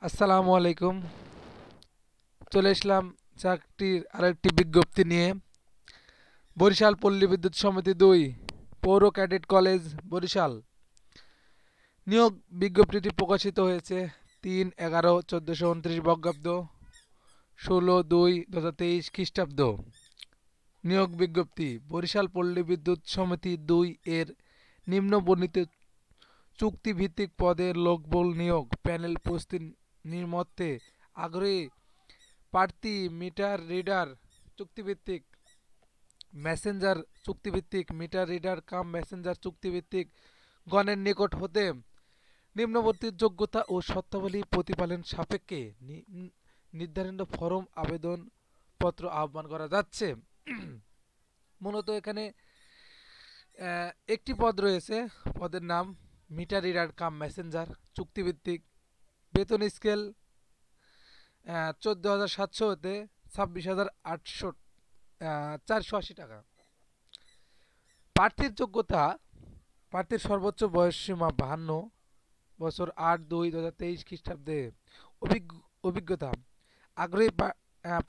আসসালামু আলাইকুম। চলে আসলাম চাকরির আরেকটি বিজ্ঞপ্তি নিয়ে। বরিশাল পল্লী বিদ্যুৎ সমিতি ২ পৌর ক্যাডেট কলেজ বরিশাল। নিয়োগ বিজ্ঞপ্তিটি প্রকাশিত হয়েছে ৩/১১/১৪২৯ বঙ্গাব্দ ১৬/২/২০২৩ খ্রিস্টাব্দ। নিয়োগ বিজ্ঞপ্তি বরিশাল পল্লী বিদ্যুৎ সমিতি ২ এর নিম্নবর্ণিত চুক্তিভিত্তিক পদে লোকবল নিয়োগ প্যানেল প্রস্তুতি নির্মত্তে আগ্রহী প্রার্থী মিটার রিডার চুক্তিভিত্তিক মেসেঞ্জার চুক্তিভিত্তিক মিটার রিডার কাম মেসেঞ্জার চুক্তিভিত্তিক গণের নিকট হতে নিম্নবর্তী যোগ্যতা ও শর্তাবলী প্রতিপালন সাপেক্ষে নির্ধারিত ফরম আবেদন পত্র আহ্বান করা যাচ্ছে। মূলত এখানে একটি পদ রয়েছে। পদের নাম মিটার রিডার কাম মেসেঞ্জার চুক্তিভিত্তিক। বেতন স্কেল ১৪,৭০০ হতে ২৬,৪৮০ টাকা। প্রার্থীর যোগ্যতা, প্রার্থীর সর্বোচ্চ বয়সসীমা ৫২ বছর ৮/২/২০২৩ খ্রিস্টাব্দে। অভিজ্ঞতা, আগ্রহী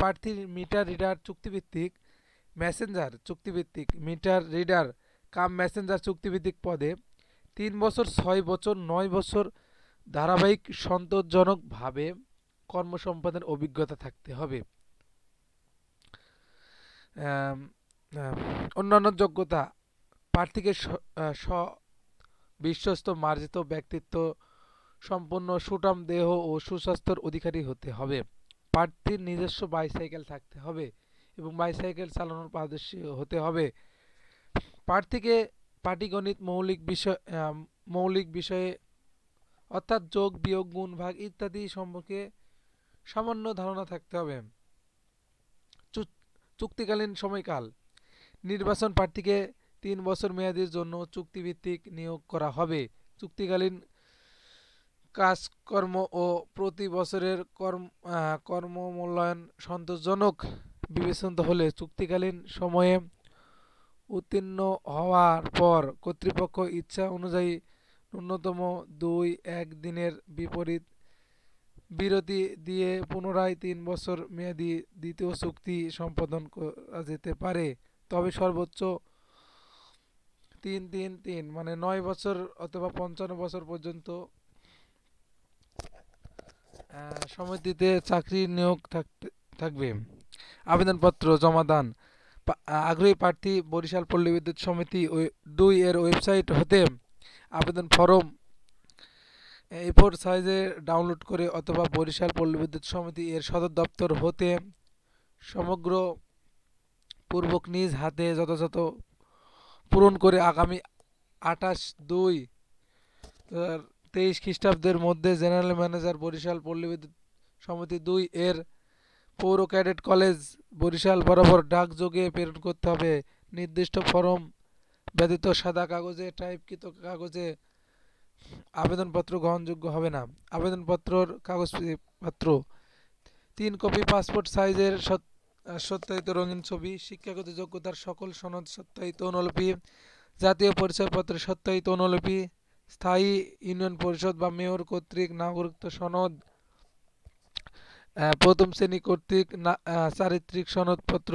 প্রার্থীর মিটার রিডার চুক্তিভিত্তিক মেসেঞ্জার চুক্তিভিত্তিক মিটার রিডার কাম মেসেঞ্জার চুক্তিভিত্তিক পদে ৩ বছর ৬ বছর ৯ বছর ধারাবাহিক সন্তোষজনকভাবে কর্মসম্পাদনের অভিজ্ঞতা থাকতে হবে। অন্যান্য যোগ্যতা, প্রার্থীকে বিশ্বস্ত মার্জিত ব্যক্তিত্ব সম্পন্ন সুঠাম দেহ ও সুস্বাস্থ্যের অধিকারী হতে হবে। প্রার্থীর নিজস্ব বাইসাইকেল থাকতে হবে এবং বাইসাইকেল চালানোর পারদর্শী হতে হবে। প্রার্থীকে পাটিগণিত মৌলিক বিষয়ে অর্থাৎ যোগ বিয়োগ গুণ ভাগ ইত্যাদি সম্পর্কে সামান্য ধারণা থাকতে হবে। চুক্তিকালীন সময়কাল, নির্বাচন প্রার্থীকে ৩ বছর মেয়াদের জন্য চুক্তিভিত্তিক নিয়োগ করা হবে। চুক্তিকালীন কাজকর্ম ও প্রতি বছরের কর্মমূল্যায়ন সন্তোষজনক বিবেচিত হলে চুক্তিকালীন সময়ে উত্তীর্ণ হওয়ার পর কর্তৃপক্ষ ইচ্ছা অনুযায়ী ন্যূনতম ২-১ দিনের বিরতি দিয়ে পুনরায় ৩ বছর মেয়াদী দ্বিতীয় চুক্তি সম্পাদন করা যেতে পারে। তবে সর্বোচ্চ ৩-৩-৩ মানে ৯ বছর অথবা ৫৫ বছর পর্যন্ত সমিতিতে চাকরি নিয়োগ থাকবে। আবেদনপত্র জমাদান, আগ্রহী প্রার্থী বরিশাল পল্লী বিদ্যুৎ সমিতি ২ এর ওয়েবসাইট হতে আবেদন ফরম A4 সাইজে ডাউনলোড করে অথবা বরিশাল পল্লী বিদ্যুৎ সমিতি এর সদর দপ্তর হতে সমগ্র পূর্বক নিজ হাতে যথাযথ পূরণ করে আগামী ২৮/২/২৩ খ্রিস্টাব্দের মধ্যে জেনারেল ম্যানেজার বরিশাল পল্লী বিদ্যুৎ সমিতি ২ এর পৌর ক্যাডেট কলেজ বরিশাল বরাবর ডাকযোগে প্রেরণ করতে হবে। নির্দিষ্ট ফরম ব্যতীত সাদা কাগজে টাইপকৃত কাগজে আবেদনপত্র গ্রহণযোগ্য হবে না। আবেদনপত্রর কাগজপত্র ৩ কপি পাসপোর্ট সাইজের সত্যায়িত রঙিন ছবি, শিক্ষাগত যোগ্যতার সকল সনদ সত্যায়িত অনুলিপি, জাতীয় পরিচয়পত্রের সত্যায়িত অনুলিপি, স্থায়ী ইউনিয়ন পরিষদ বা মেয়র কর্তৃক নাগরিকত্ব সনদ, প্রথম শ্রেণী কর্তৃক চারিত্রিক সনদপত্র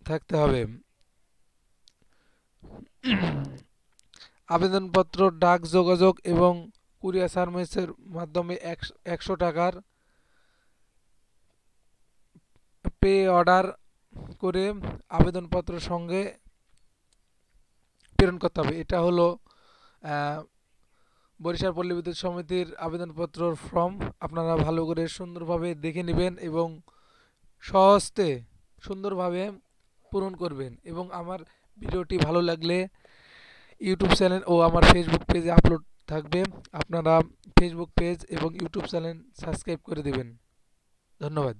থাকতে হবে। আবেদনপত্র ডাক যোগাযোগ এবং কুরিয়ার সার্ভিসের মাধ্যমে ১০০ টাকার পে অর্ডার করে আবেদনপত্র সঙ্গে প্রেরণ করতে হবে। এটা হলো বরিশাল পল্লী বিদ্যুৎ সমিতির আবেদনপত্রর ফর্ম। আপনারা ভালো করে সুন্দরভাবে দেখে নেবেন এবং সহজে সুন্দরভাবে পূরণ করবেন। এবং আমার ভিডিওটি ভালো লাগলে ইউটিউব চ্যানেল ও আমার ফেসবুক পেজে আপলোড থাকবে। আপনারা ফেসবুক পেজ এবং ইউটিউব চ্যানেল সাবস্ক্রাইব করে দেবেন। ধন্যবাদ।